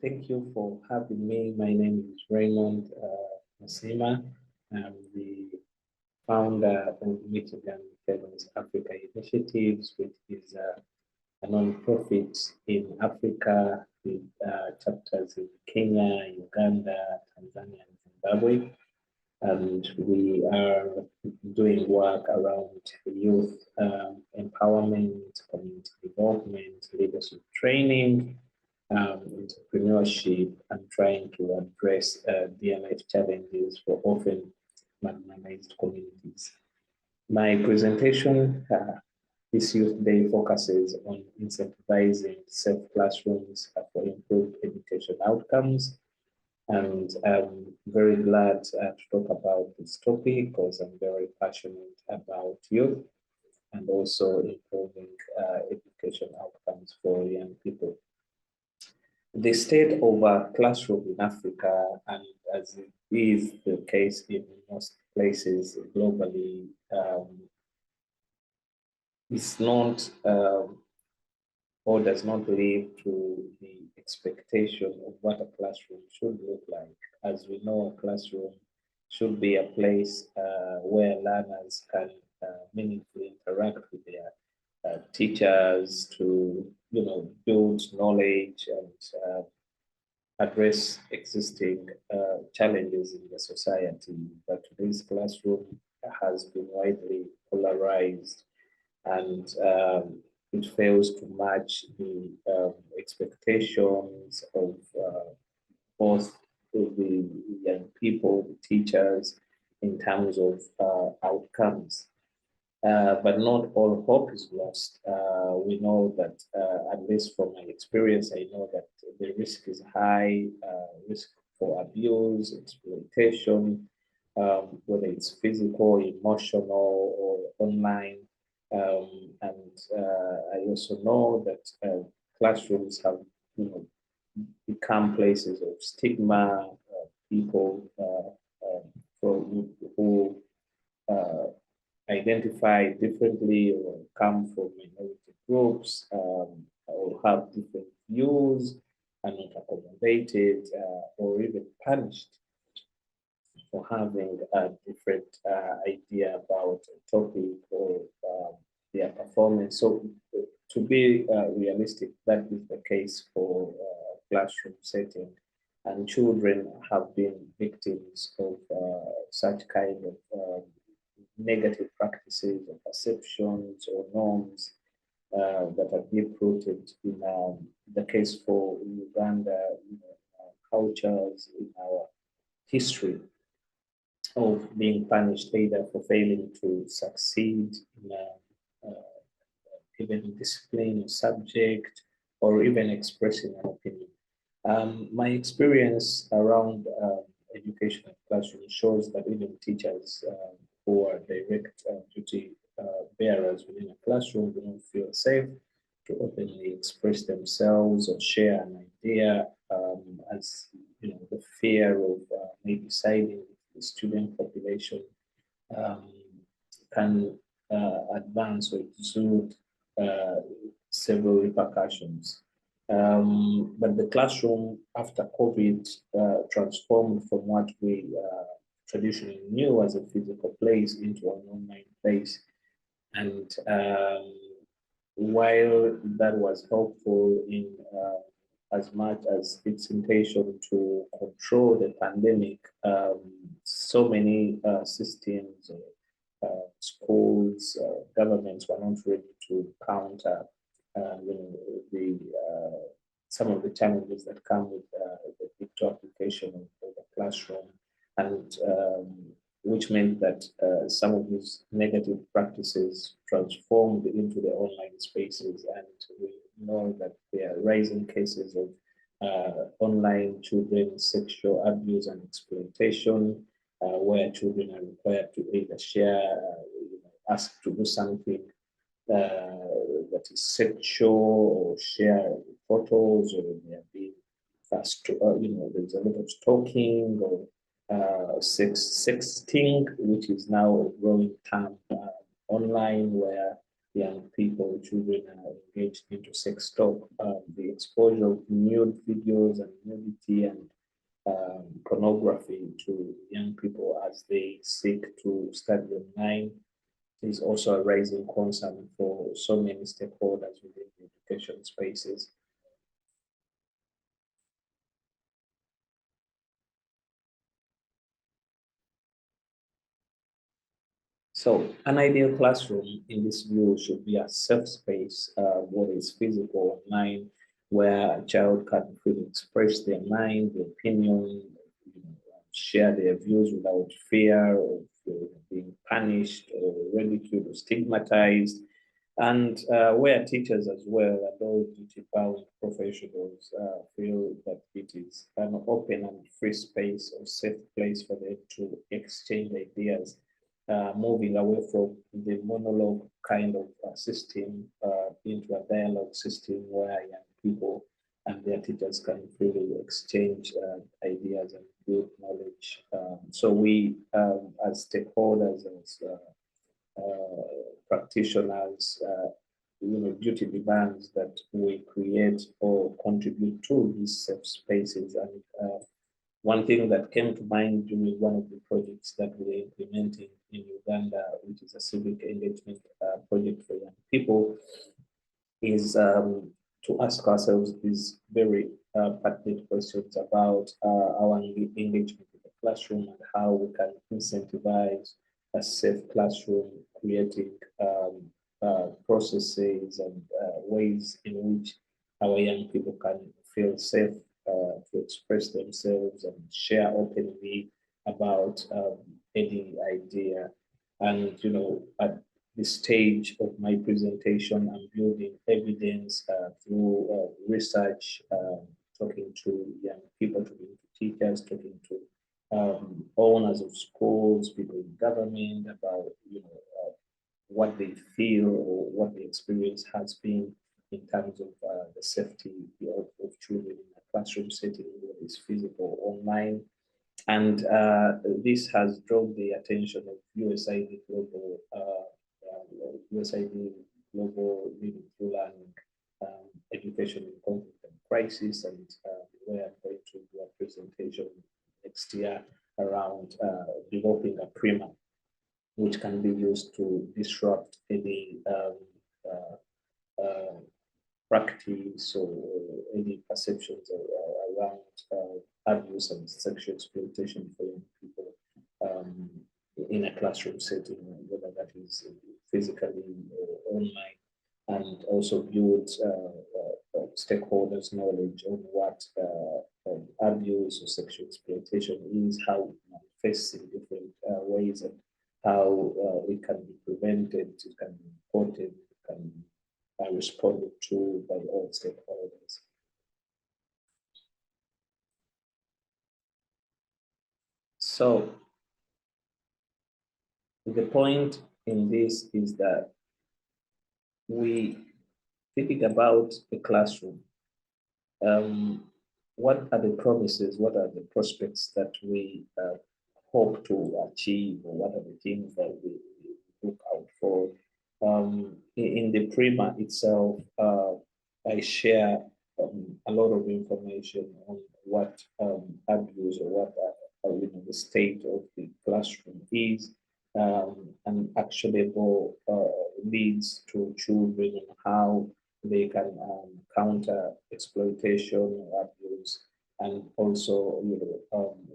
Thank you for having me. My name is Raymond Musiima. I'm the founder of Michigan Fellows Africa Initiatives, which is a non-profit in Africa with chapters in Kenya, Uganda, Tanzania, and Zimbabwe. And we are doing work around youth empowerment, community development, leadership training, entrepreneurship, and trying to address their life challenges for often marginalized communities. My presentation this Youth Day focuses on incentivizing safe classrooms for improved education outcomes. And I'm very glad to talk about this topic because I'm very passionate about youth and also improving education outcomes for young people. The state of a classroom in Africa, and as it is the case in most places globally, is not or does not live to the expectation of what a classroom should look like. As we know, a classroom should be a place where learners can meaningfully interact with their teachers to, build knowledge and address existing challenges in the society. But today's classroom has been widely polarized and it fails to match the expectations of both the young people, the teachers, in terms of outcomes. But not all hope is lost. We know that, at least from my experience, I know that the risk is high, risk for abuse, exploitation, whether it's physical, emotional, or online. And I also know that classrooms have, become places of stigma. People who identify differently or come from minority groups or have different views are not accommodated or even punished for having a different idea about a topic or their performance. So to be realistic, that is the case for classroom setting. And children have been victims of such kind of negative practices or perceptions or norms that are deep-rooted in the case for Uganda, in our cultures, in our history of being punished either for failing to succeed in a given discipline or subject, or even expressing an opinion. My experience around education at classroom shows that even teachers who are direct duty bearers within a classroom do not feel safe to openly express themselves or share an idea, as the fear of maybe siding with the student population um, can advance or exude several repercussions. But the classroom after COVID transformed from what we traditionally knew as a physical place into an online place. And while that was helpful in as much as its intention to control the pandemic, so many systems, schools, governments were not ready to counter the some of the challenges that come with the digital application of the classroom, and which meant that some of these negative practices transformed into the online spaces, and we know that there are rising cases of online children sexual abuse and exploitation, where children are required to either share, ask to do something that is sexual or share photos, or they are being fast, there's a lot of stalking or sexting, which is now a growing term online, where young people, children are engaged into sex talk. The exposure of nude videos and nudity and pornography to young people as they seek to study online is also a rising concern for so many stakeholders within the education spaces. So an ideal classroom in this view should be a safe space, what is physical online, where a child can freely express their mind, their opinion, share their views without fear of being punished or ridiculed or stigmatized, and where teachers as well and those duty-bound professionals feel that it is an open and free space or safe place for them to exchange ideas, moving away from the monologue kind of system into a dialogue system where young people and their teachers can freely exchange ideas and build knowledge. So we, as stakeholders, as practitioners, duty demands that we create or contribute to these safe spaces. And one thing that came to mind during one of the projects that we're implementing in Uganda, which is a civic engagement project for young people, is to ask ourselves these very pertinent questions about our engagement in the classroom and how we can incentivize a safe classroom, creating processes and ways in which our young people can feel safe to express themselves and share openly about any idea. And, at this stage of my presentation, I'm building evidence through research, talking to young people, talking to teachers, talking to owners of schools, people in government about what they feel or what the experience has been in terms of the safety of children in a classroom setting, whether it's physical or online. And this has drawn the attention of USAID Global Leading Through Learning Education in Conflict and Crisis, and where I'm going to do a presentation next year around developing a primer which can be used to disrupt any practice or any perceptions around abuse and sexual exploitation for young people in a classroom setting, whether that is physically or online, and also build stakeholders' knowledge on what abuse or sexual exploitation is, how it manifests in different ways, and how it can be prevented, it can be reported, it can be responded to by all stakeholders. So the point in this is that we thinking about the classroom. What are the promises? What are the prospects that we hope to achieve, or what are the things that we look out for? In the primer itself, I share a lot of information on what abuse or what the state of the classroom is, and actionable leads to children and how they can counter exploitation or abuse, and also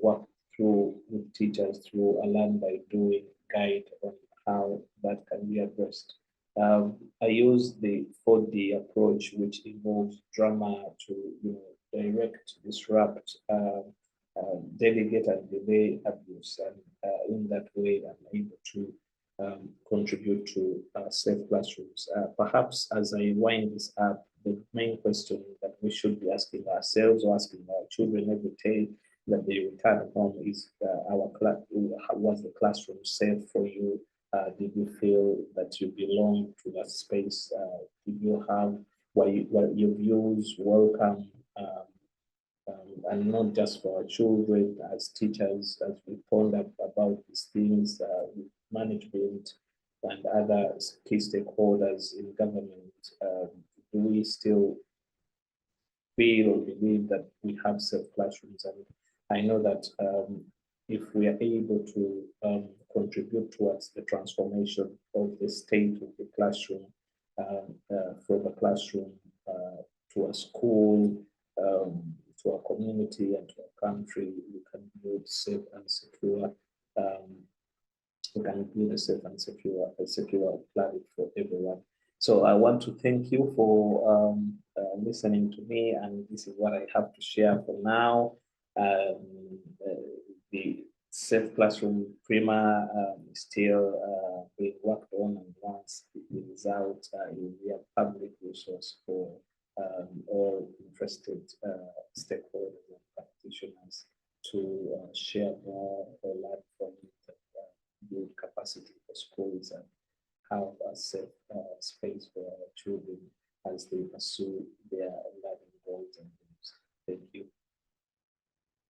work through with teachers through a learn by doing guide on how that can be addressed. I use the 4D approach, which involves drama to direct, disrupt, delegate, and delay abuse, and in that way, I'm able to contribute to safe classrooms. Perhaps as I wind this up, the main question that we should be asking ourselves or asking our children every day that they return home is was the classroom safe for you? Did you feel that you belong to that space? Did you have were your views welcome? And not just for our children as teachers, as we ponder about these things with management and other key stakeholders in government. Do we still feel or believe that we have safe classrooms. And I know that if we are able to contribute towards the transformation of the state of the classroom, from a classroom to a school, to a community and to a country, we can build safe and secure. We can build a safe and secure planet for everyone. So I want to thank you for listening to me, and this is what I have to share for now. The Safe Classroom Prima is still being worked on, and once it is out, it will be a public resource for all interested stakeholders and practitioners to share